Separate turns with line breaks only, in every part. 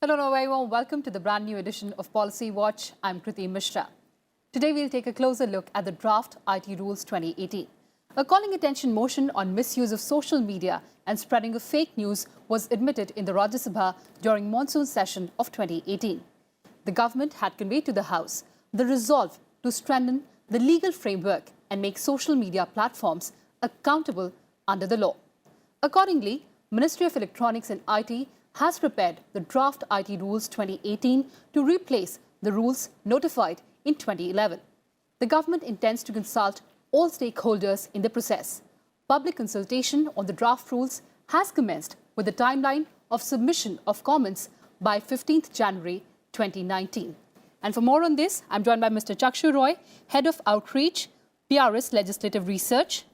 Hello and a very warm welcome to the brand new edition of Policy Watch. I'm Kriti Mishra. Today we'll take a closer look at the draft IT Rules 2018. A calling attention motion on misuse of social media and spreading of fake news was admitted in the Rajya Sabha during monsoon session of 2018. The government had conveyed to the House the resolve to strengthen the legal framework and make social media platforms accountable under the law. Accordingly, Ministry of Electronics and IT has prepared the draft IT Rules 2018 to replace the rules notified in 2011. The government intends to consult all stakeholders in the process. Public consultation on the draft rules has commenced with the timeline of submission of comments by 15th January 2019. And for more on this, I'm joined by Mr. Chakshu, Head of Outreach, PRS Legislative Research,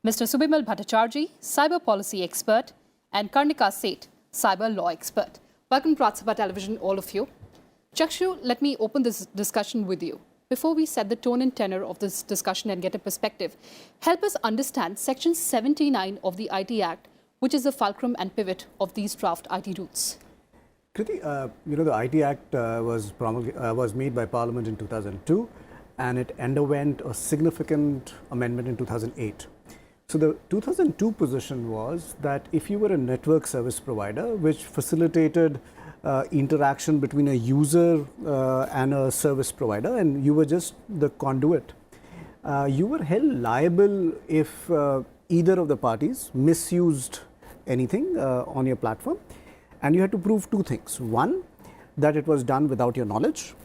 Mr. Subimal Bhattacharjee, Cyber Policy Expert, and Karnika, Seth, Cyber Law Expert. Welcome to Rajya Sabha Television, all of you. Chakshu, let me open this discussion with you. Before we set the tone and tenor of this discussion and get a perspective, help us understand Section 79 of the IT Act, which is the fulcrum and pivot of these draft IT rules.
Kriti, the IT Act was made by Parliament in 2002, and it underwent a significant amendment in 2008. So the 2002 position was that if you were a network service provider, which facilitated interaction between a user and a service provider, and you were just the conduit, you were held liable if either of the parties misused anything on your platform, and you had to prove two things. One, that it was done without your knowledge,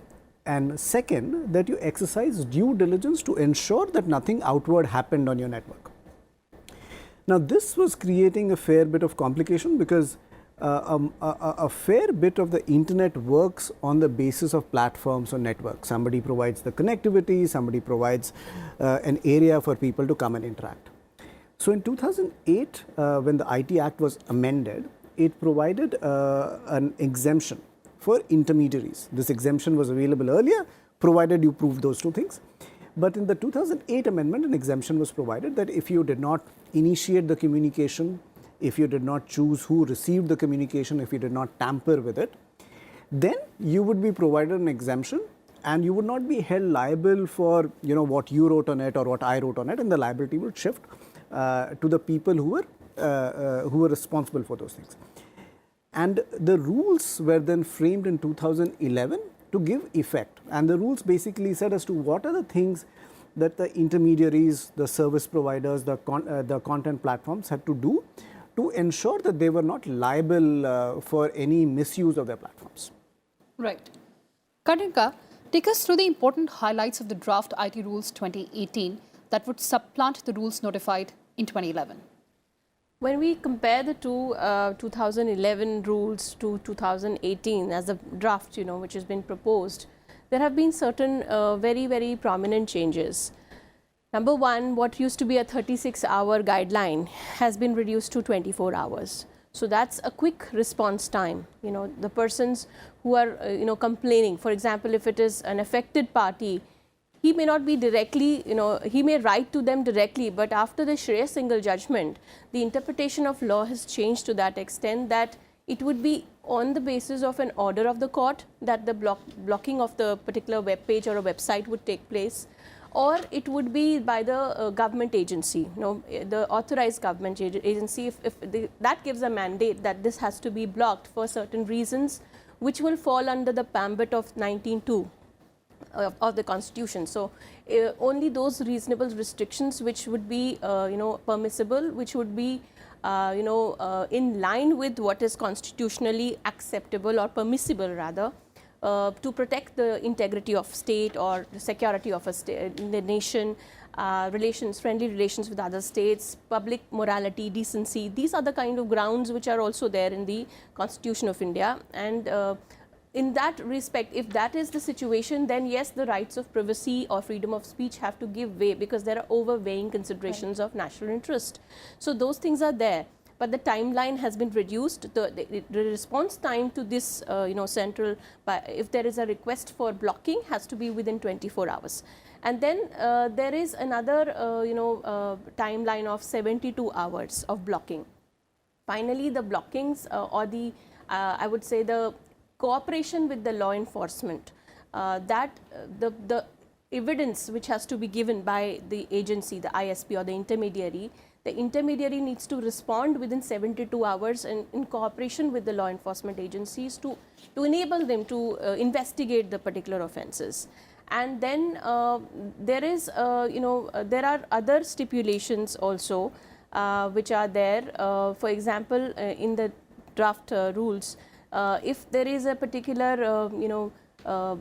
and second, that you exercised due diligence to ensure that nothing outward happened on your network. Now, this was creating a fair bit of complication because a fair bit of the internet works on the basis of platforms or networks. Somebody provides the connectivity, somebody provides an area for people to come and interact. So in 2008, when the IT Act was amended, it provided an exemption for intermediaries. This exemption was available earlier, provided you proved those two things. But in the 2008 amendment, an exemption was provided that if you did not initiate the communication, if you did not choose who received the communication, if you did not tamper with it, then you would be provided an exemption and you would not be held liable for what you wrote on it or what I wrote on it, and the liability would shift to the people who were responsible for those things. And the rules were then framed in 2011 to give effect, and the rules basically said as to what are the things that the intermediaries, the service providers, the content platforms had to do to ensure that they were not liable for any misuse of their platforms.
Right. Karnika, take us through the important highlights of the draft IT Rules 2018 that would supplant the rules notified in 2011.
When we compare the two 2011 rules to 2018 as a draft, which has been proposed, there have been certain very, very prominent changes. Number one, what used to be a 36-hour guideline has been reduced to 24 hours. So that's a quick response time. The persons who are, complaining, for example, if it is an affected party, he may not be directly, he may write to them directly, but after the Shreya single judgment, the interpretation of law has changed to that extent that it would be on the basis of an order of the court that the blocking of the particular web page or a website would take place, or it would be by the government agency, the authorized government agency, that gives a mandate that this has to be blocked for certain reasons, which will fall under the ambit of 19(2). Of the Constitution. So only those reasonable restrictions which would be permissible, which would be in line with what is constitutionally acceptable or permissible rather, to protect the integrity of state or the security of a state, the nation, friendly relations with other states, public morality, decency. These are the kind of grounds which are also there in the Constitution of India, and in that respect, if that is the situation, then yes, the rights of privacy or freedom of speech have to give way because there are overweighing considerations of national interest. So those things are there, but the timeline has been reduced. The response time to this, central, if there is a request for blocking, has to be within 24 hours. And then there is another, timeline of 72 hours of blocking. Finally, the blockings or the, I would say the cooperation with the law enforcement, the evidence which has to be given by the agency, the ISP or the intermediary needs to respond within 72 hours and in cooperation with the law enforcement agencies to enable them to investigate the particular offences. And then there is, there are other stipulations also which are there. For example, in the draft rules, if there is a particular,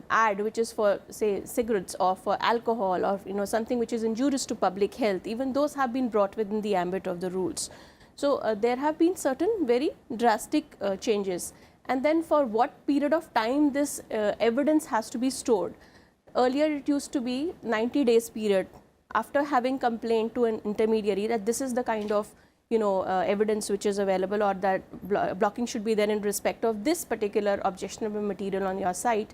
ad which is for, say, cigarettes or for alcohol or, something which is injurious to public health, even those have been brought within the ambit of the rules. So there have been certain very drastic changes. And then for what period of time this evidence has to be stored. Earlier it used to be 90 days period after having complained to an intermediary that this is the kind of evidence which is available, or that blocking should be there in respect of this particular objectionable material on your site.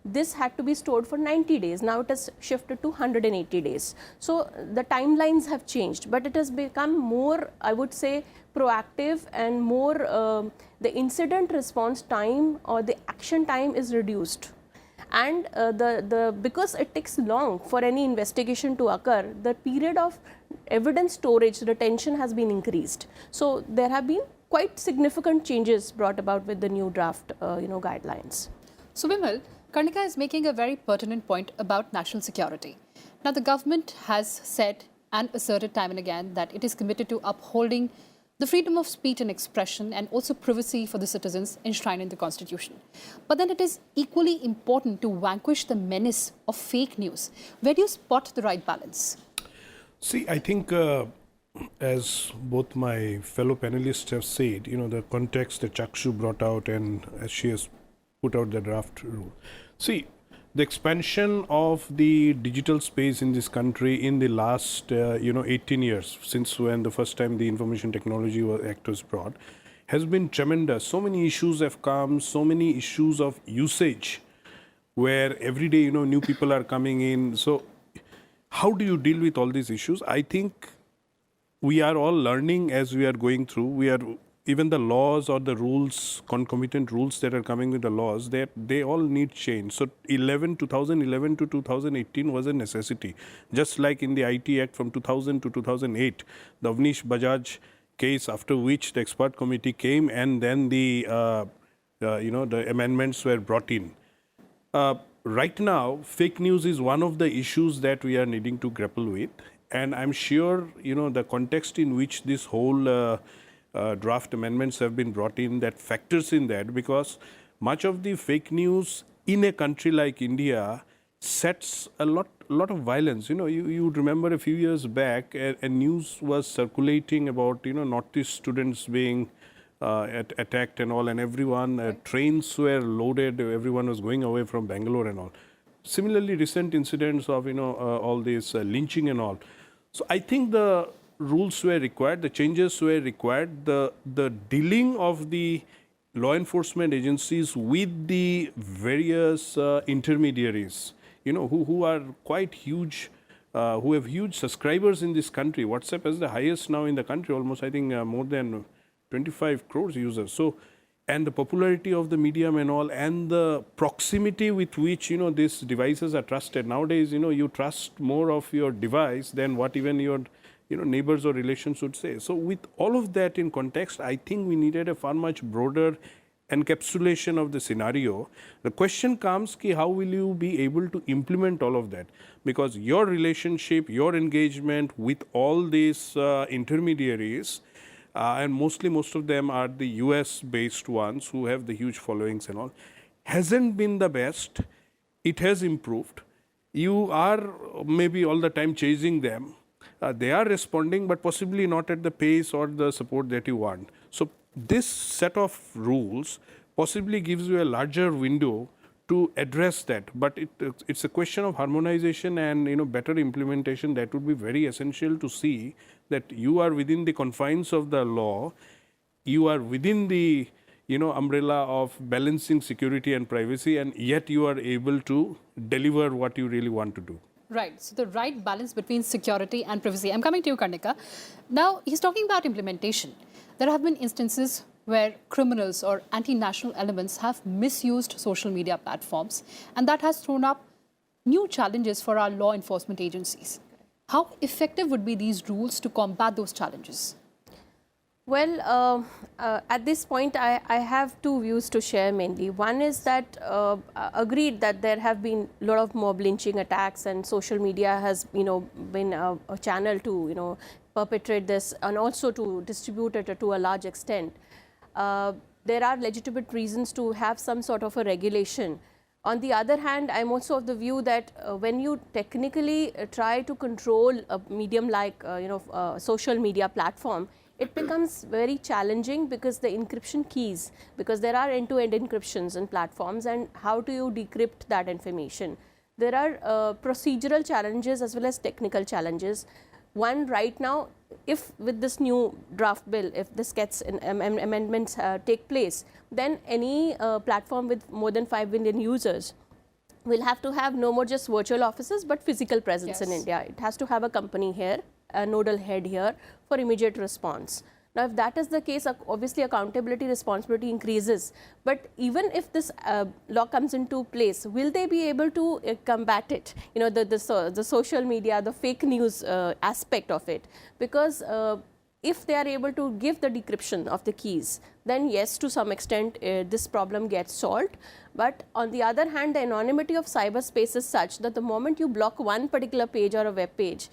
This had to be stored for 90 days. Now it has shifted to 180 days. So the timelines have changed, but it has become more, I would say, proactive and more, the incident response time or the action time is reduced. And because it takes long for any investigation to occur, the period of evidence storage retention has been increased. So there have been quite significant changes brought about with the new draft guidelines.
Subimal, Karnika is making a very pertinent point about national security. Now, the government has said and asserted time and again that it is committed to upholding the freedom of speech and expression and also privacy for the citizens enshrined in the Constitution. But then it is equally important to vanquish the menace of fake news. Where do you spot the right balance?
See, I think as both my fellow panelists have said, the context that Chakshu brought out and as she has put out the draft rule. See, the expansion of the digital space in this country in the last 18 years, since when the first time the Information Technology Act was brought, has been tremendous. So many issues have come, so many issues of usage, where every day new people are coming in. So how do you deal with all these issues? I think we are all learning as we are going through. Even the laws or the rules, concomitant rules that are coming with the laws, they all need change. So 2011 to 2018 was a necessity. Just like in the IT Act from 2000 to 2008, the Avnish Bajaj case, after which the expert committee came and then the amendments were brought in. Right now, fake news is one of the issues that we are needing to grapple with. And I'm sure, the context in which this whole draft amendments have been brought in, that factors in that, because much of the fake news in a country like India sets a lot of violence. You would remember a few years back, a news was circulating about Northeast students being attacked and all, and everyone, trains were loaded, everyone was going away from Bangalore and all. Similarly, recent incidents of all this lynching and all. So I think the rules were required, the changes were required, the dealing of the law enforcement agencies with the various intermediaries, who are quite huge, who have huge subscribers in this country. WhatsApp is the highest now in the country, almost I think more than 25 crores users. So, and the popularity of the medium and all, and the proximity with which these devices are trusted. Nowadays, you trust more of your device than what even your neighbors or relations would say. So with all of that in context, I think we needed a far much broader encapsulation of the scenario. The question comes, how will you be able to implement all of that? Because your relationship, your engagement with all these intermediaries, and most of them are the US based ones who have the huge followings and all, hasn't been the best. It has improved. You are maybe all the time chasing them. They are responding, but possibly not at the pace or the support that you want. So this set of rules possibly gives you a larger window to address that. But it's a question of harmonization and better implementation that would be very essential to see that you are within the confines of the law, you are within the umbrella of balancing security and privacy, and yet you are able to deliver what you really want to do.
Right. So the right balance between security and privacy. I'm coming to you, Karnika. Now, he's talking about implementation. There have been instances where criminals or anti-national elements have misused social media platforms, and that has thrown up new challenges for our law enforcement agencies. How effective would be these rules to combat those challenges?
Well, at this point, I have two views to share mainly. One is that agreed that there have been a lot of mob lynching attacks, and social media has, been a channel to, perpetrate this and also to distribute it to a large extent. There are legitimate reasons to have some sort of a regulation. On the other hand, I'm also of the view that when you technically try to control a medium like, social media platform, it becomes very challenging because the encryption keys, because there are end-to-end encryptions in platforms, and how do you decrypt that information? There are procedural challenges as well as technical challenges. One, right now, if with this new draft bill, if this gets amendments take place, then any platform with more than 5 billion users will have to have no more just virtual offices but physical presence in India. It has to have a company here, a nodal head here for immediate response. Now, if that is the case, obviously accountability responsibility increases. But even if this law comes into place, will they be able to combat it? The social media, the fake news aspect of it, because if they are able to give the decryption of the keys, then yes, to some extent this problem gets solved. But on the other hand, the anonymity of cyberspace is such that the moment you block one particular page or a web page,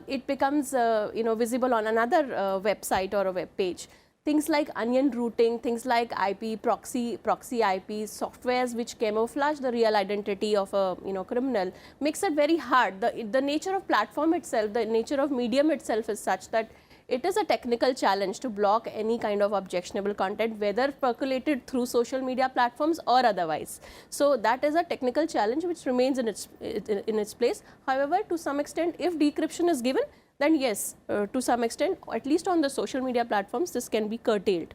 it becomes visible on another website or a web page. Things like onion routing, things like IP, proxy IPs, softwares which camouflage the real identity of a criminal, makes it very hard. The nature of platform itself, the nature of medium itself is such that it is a technical challenge to block any kind of objectionable content, whether percolated through social media platforms or otherwise. So that is a technical challenge which remains in its place. However, to some extent, if decryption is given, then yes, to some extent, at least on the social media platforms, this can be curtailed.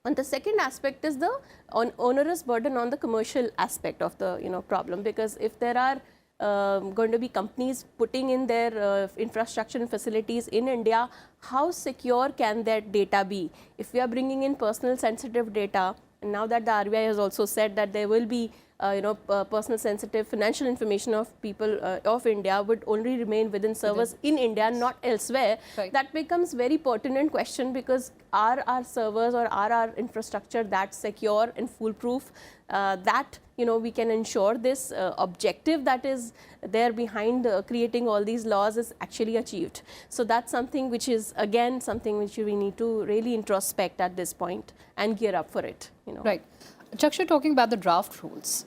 And the second aspect is the onerous burden on the commercial aspect of the problem, because if there are going to be companies putting in their infrastructure and facilities in India, how secure can that data be? If we are bringing in personal sensitive data, and now that the RBI has also said that there will be personal sensitive financial information of people of India would only remain within servers in India, not elsewhere.
Right.
That becomes very pertinent question, because are our servers or are our infrastructure that secure and foolproof that we can ensure this objective that is there behind creating all these laws is actually achieved. So that's something which is again something which we need to really introspect at this point and gear up for it.
Right. Chakshu, talking about the draft rules.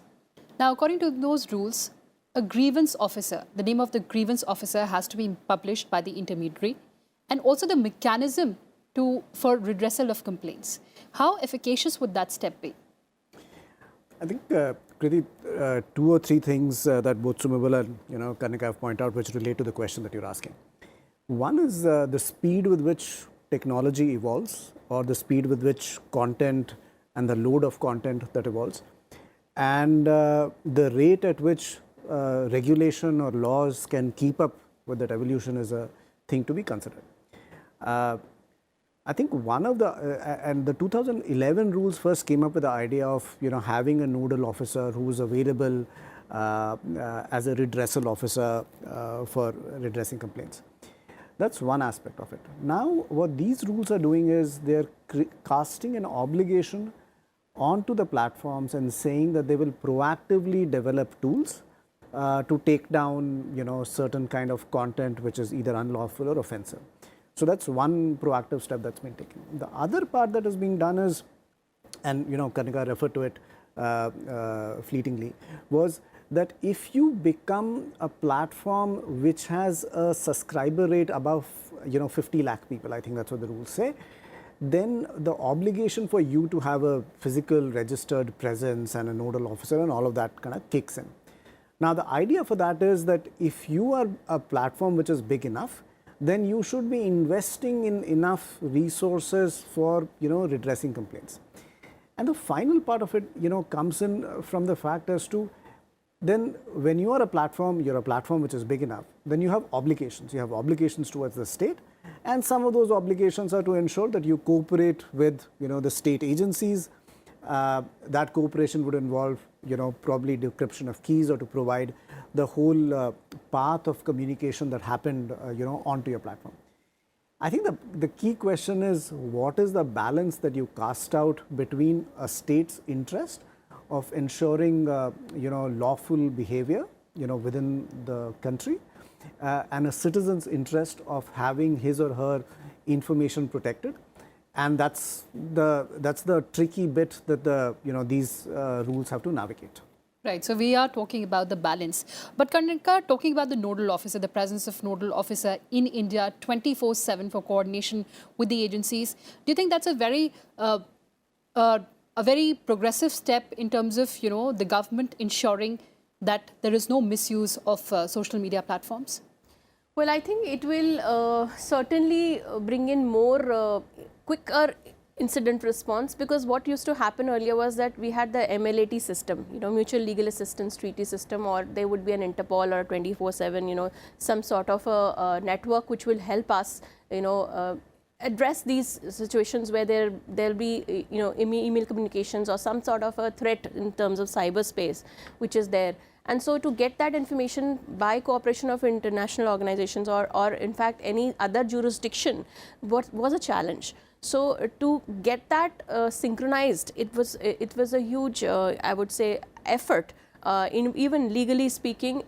Now, according to those rules, a grievance officer, the name of the grievance officer has to be published by the intermediary, and also the mechanism for redressal of complaints. How efficacious would that step be?
I think, Kriti, 2 or 3 things that both Subimal and Karnika have pointed out which relate to the question that you're asking. One is the speed with which technology evolves, or the speed with which content and the load of content that evolves, and the rate at which regulation or laws can keep up with that evolution is a thing to be considered. I think one of the, and the 2011 rules first came up with the idea of, having a nodal officer who is available as a redressal officer for redressing complaints. That's one aspect of it. Now, what these rules are doing is they're casting an obligation onto the platforms and saying that they will proactively develop tools to take down, certain kind of content which is either unlawful or offensive. So that's one proactive step that's been taken. The other part that is being done is, and Karnika referred to it fleetingly, was that if you become a platform which has a subscriber rate above 50 lakh people, I think that's what the rules say, then the obligation for you to have a physical registered presence and a nodal officer and all of that kind of kicks in. Now the idea for that is that if you are a platform which is big enough, then you should be investing in enough resources for redressing complaints. And the final part of it comes in from the fact as to then when you are a platform, you're a platform which is big enough, then you have obligations. You have obligations towards the state, and some of those obligations are to ensure that you cooperate with, the state agencies. That cooperation would involve, probably decryption of keys, or to provide the whole path of communication that happened, onto your platform. I think the key question is, what is the balance that you cast out between a state's interest of ensuring, lawful behavior, within the country, and a citizen's interest of having his or her information protected. And that's the tricky bit that these rules have to navigate.
Right, so we are talking about the balance. But Karnika, talking about the nodal officer, the presence of nodal officer in India 24/7 for coordination with the agencies, do you think that's a very progressive step in terms of, the government ensuring that there is no misuse of social media platforms?
Well, I think it will certainly bring in more quicker incident response, because what used to happen earlier was that we had the MLAT system, mutual legal assistance treaty system, or there would be an Interpol or 24/7, some sort of a network which will help us, address these situations where there'll be, email communications or some sort of a threat in terms of cyberspace, which is there. And so to get that information by cooperation of international organizations or in fact any other jurisdiction was a challenge. So to get that synchronized, it was a huge, I would say, effort. In even legally speaking,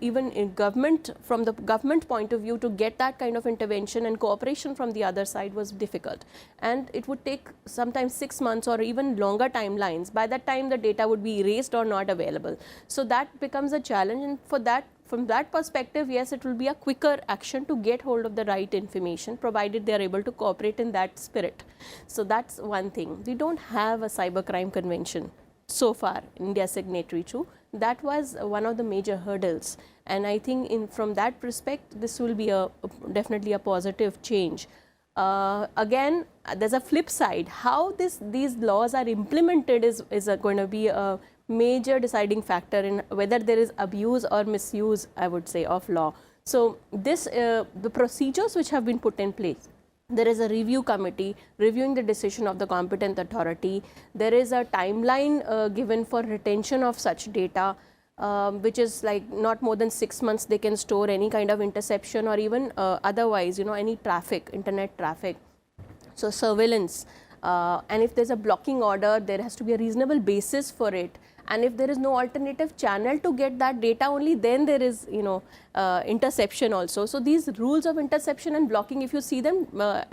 even in government, from the government point of view, to get that kind of intervention and cooperation from the other side was difficult. And it would take sometimes 6 months or even longer timelines. By that time, the data would be erased or not available. So that becomes a challenge. And for that, from that perspective, yes, it will be a quicker action to get hold of the right information, provided they are able to cooperate in that spirit. So that's one thing. We don't have a cybercrime convention so far, India signatory to. That was one of the major hurdles, and I think from that perspective, this will be definitely a positive change. Again, there's a flip side. How these laws are implemented is going to be a major deciding factor in whether there is abuse or misuse, I would say, of law. So the procedures which have been put in place. There is a review committee reviewing the decision of the competent authority. There is a timeline given for retention of such data, which is like not more than 6 months they can store any kind of interception or even otherwise, any traffic, internet traffic. So surveillance, and if there's a blocking order, there has to be a reasonable basis for it. And if there is no alternative channel to get that data, only then there is, interception also. So these rules of interception and blocking, if you see them, mirror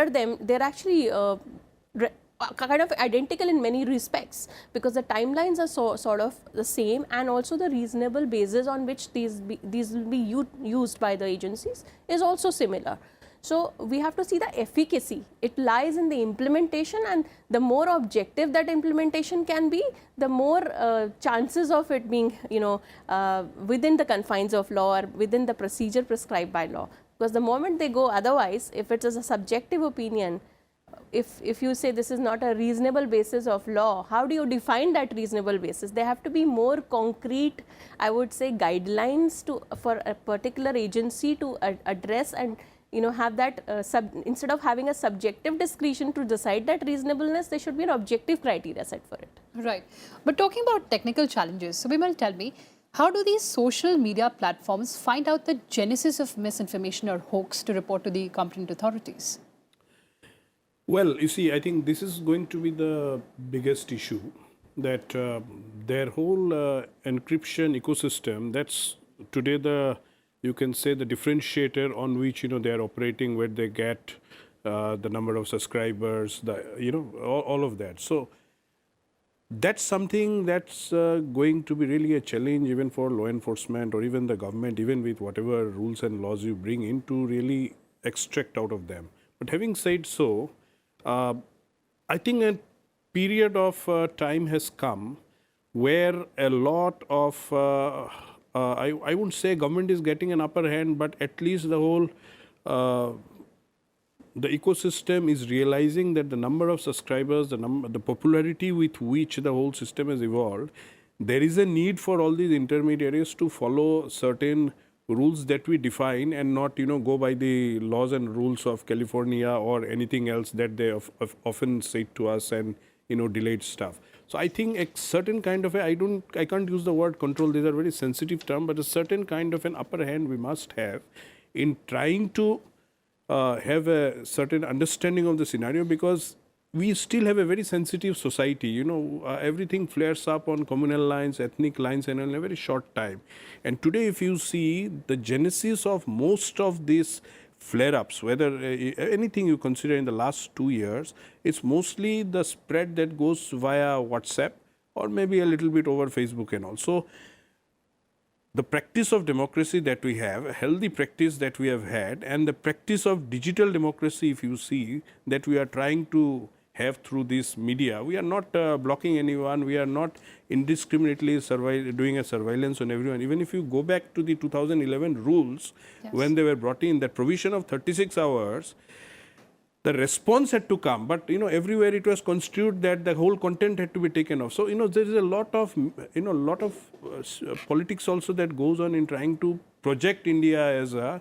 them, they're actually kind of identical in many respects, because the timelines are sort of the same, and also the reasonable basis on which these will be used by the agencies is also similar. So we have to see the efficacy. It lies in the implementation, and the more objective that implementation can be, the more chances of it being, within the confines of law or within the procedure prescribed by law. Because the moment they go otherwise, if it is a subjective opinion, if you say this is not a reasonable basis of law, how do you define that reasonable basis? There have to be more concrete, I would say, guidelines for a particular agency to address and have that, instead of having a subjective discretion to decide that reasonableness, there should be an objective criteria set for it.
Right. But talking about technical challenges, Subimal, tell me, how do these social media platforms find out the genesis of misinformation or hoax to report to the competent authorities?
Well, you see, I think this is going to be the biggest issue, that their whole encryption ecosystem, that's today you can say the differentiator on which they are operating, where they get the number of subscribers, all of that. So that's something that's going to be really a challenge even for law enforcement or even the government, even with whatever rules and laws you bring in, to really extract out of them. But having said so, I think a period of time has come where a lot of I wouldn't say government is getting an upper hand, but at least the whole the ecosystem is realizing that the number of subscribers, the popularity with which the whole system has evolved, there is a need for all these intermediaries to follow certain rules that we define and not, go by the laws and rules of California or anything else that they often say to us and, delayed stuff. So I think a certain kind of I can't use the word control. These are very sensitive terms, but a certain kind of an upper hand we must have in trying to have a certain understanding of the scenario, because we still have a very sensitive society. Everything flares up on communal lines, ethnic lines, and in a very short time. And today, if you see the genesis of most of these flare-ups, whether anything you consider in the last 2 years, it's mostly the spread that goes via WhatsApp or maybe a little bit over Facebook and all. So the practice of democracy that we have, a healthy practice that we have had, and the practice of digital democracy, if you see, that we are trying to have through this media. We are not blocking anyone. We are not indiscriminately doing a surveillance on everyone. Even if you go back to the 2011 rules, when they were brought in, that provision of 36 hours, the response had to come, but everywhere it was construed that the whole content had to be taken off. So there is a lot of politics also that goes on in trying to project India as a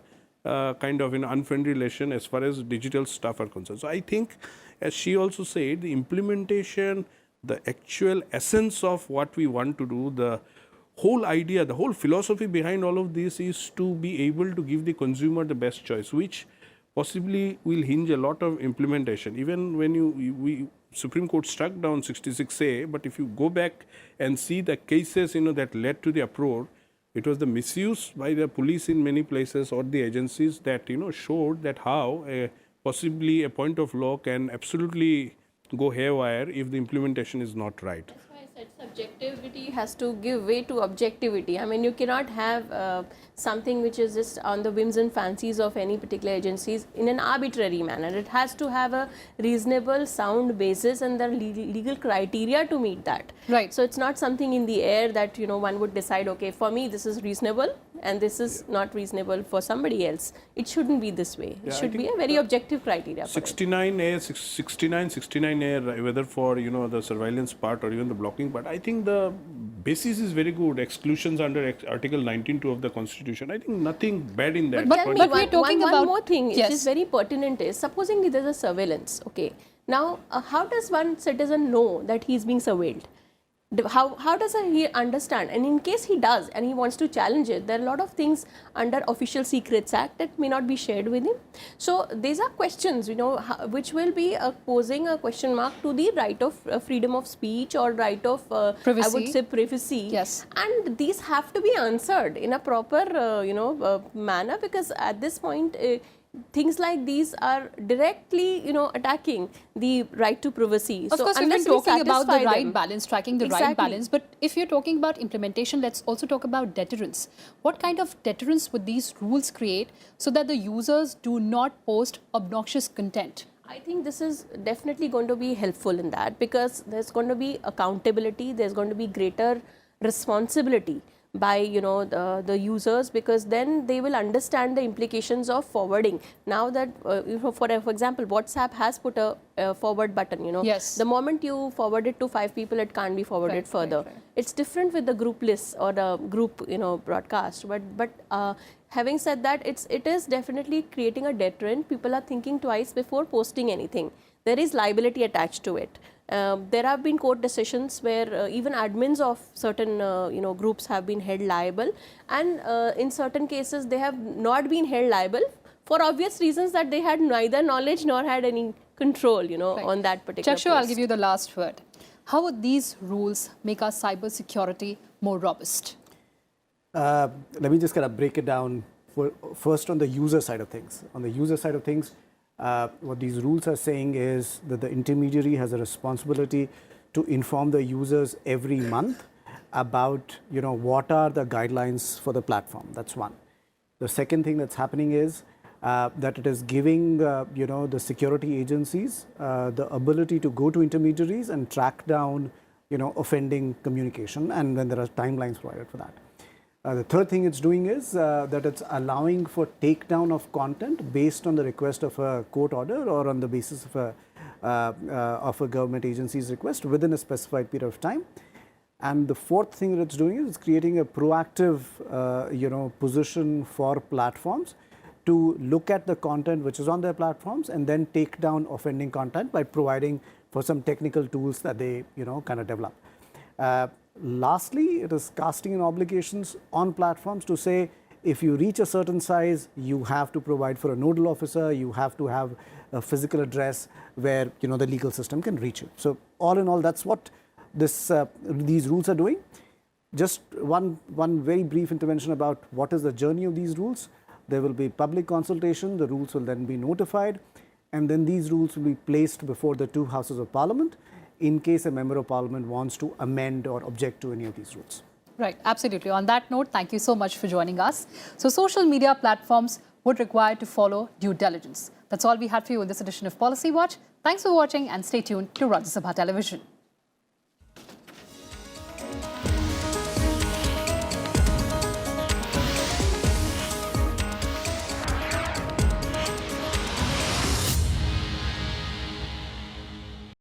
kind of an unfriendly relation as far as digital stuff are concerned. So I think, as she also said, the implementation, the actual essence of what we want to do, the whole idea, the whole philosophy behind all of this is to be able to give the consumer the best choice, which possibly will hinge a lot of implementation. Even when Supreme Court struck down 66A, but if you go back and see the cases that led to the uproar, it was the misuse by the police in many places or the agencies that showed that how possibly a point of law can absolutely go haywire if the implementation is not right.
That's why I said subjectivity has to give way to objectivity. I mean, you cannot have something which is just on the whims and fancies of any particular agencies in an arbitrary manner. It has to have a reasonable, sound basis and the legal criteria to meet that.
Right.
So it's not something in the air that one would decide, okay, for me this is reasonable and this is not reasonable for somebody else. It shouldn't be this way. It should be a very objective criteria.
69A, whether for the surveillance part or even the blocking part, I think the basis is very good. Exclusions under Article 19(2) of the Constitution. I think nothing bad in that.
But we're talking about
one more thing which is very pertinent is, supposing there's a surveillance, okay. Now, how does one citizen know that he's being surveilled? How does he understand? And in case he does and he wants to challenge it, there are a lot of things under Official Secrets Act that may not be shared with him. So these are questions, which will be posing a question mark to the right of freedom of speech or right of,
privacy.
I would say, privacy.
Yes.
And these have to be answered in a proper, manner, because at this point, things like these are directly, attacking the right to privacy.
Of course, we've been talking about the right balance, striking the right balance. But if you're talking about implementation, let's also talk about deterrence. What kind of deterrence would these rules create so that the users do not post obnoxious content?
I think this is definitely going to be helpful in that, because there's going to be accountability, there's going to be greater responsibility by the users, because then they will understand the implications of forwarding. Now that for example, WhatsApp has put a forward button.
Yes.
The moment you forward it to 5 people, it can't be forwarded further. Right. It's different with the group list or the group broadcast. But having said that, it is definitely creating a deterrent. People are thinking twice before posting anything. There is liability attached to it. There have been court decisions where even admins of certain groups have been held liable, and in certain cases they have not been held liable for obvious reasons, that they had neither knowledge nor had any control on that particular
Chakshu, I'll give you the last word. How would these rules make our cyber security more robust?
Let me just kind of break it down first on the user side of things. On the user side of things, what these rules are saying is that the intermediary has a responsibility to inform the users every month about what are the guidelines for the platform. That's one. The second thing that's happening is that it is giving the security agencies the ability to go to intermediaries and track down offending communication, and then there are timelines provided for that. The third thing it's doing is that it's allowing for takedown of content based on the request of a court order or on the basis of a government agency's request within a specified period of time. And the fourth thing that it's doing is it's creating a proactive, position for platforms to look at the content which is on their platforms and then take down offending content by providing for some technical tools that they, kind of develop. Lastly, it is casting in obligations on platforms to say, if you reach a certain size, you have to provide for a nodal officer, you have to have a physical address where, the legal system can reach you. So all in all, that's what these rules are doing. Just one very brief intervention about what is the journey of these rules. There will be public consultation, the rules will then be notified, and then these rules will be placed before the two houses of parliament in case a member of parliament wants to amend or object to any of these rules.
Right, absolutely. On that note, thank you so much for joining us. So social media platforms would require to follow due diligence. That's all we had for you in this edition of Policy Watch. Thanks for watching and stay tuned to Rajya Sabha Television.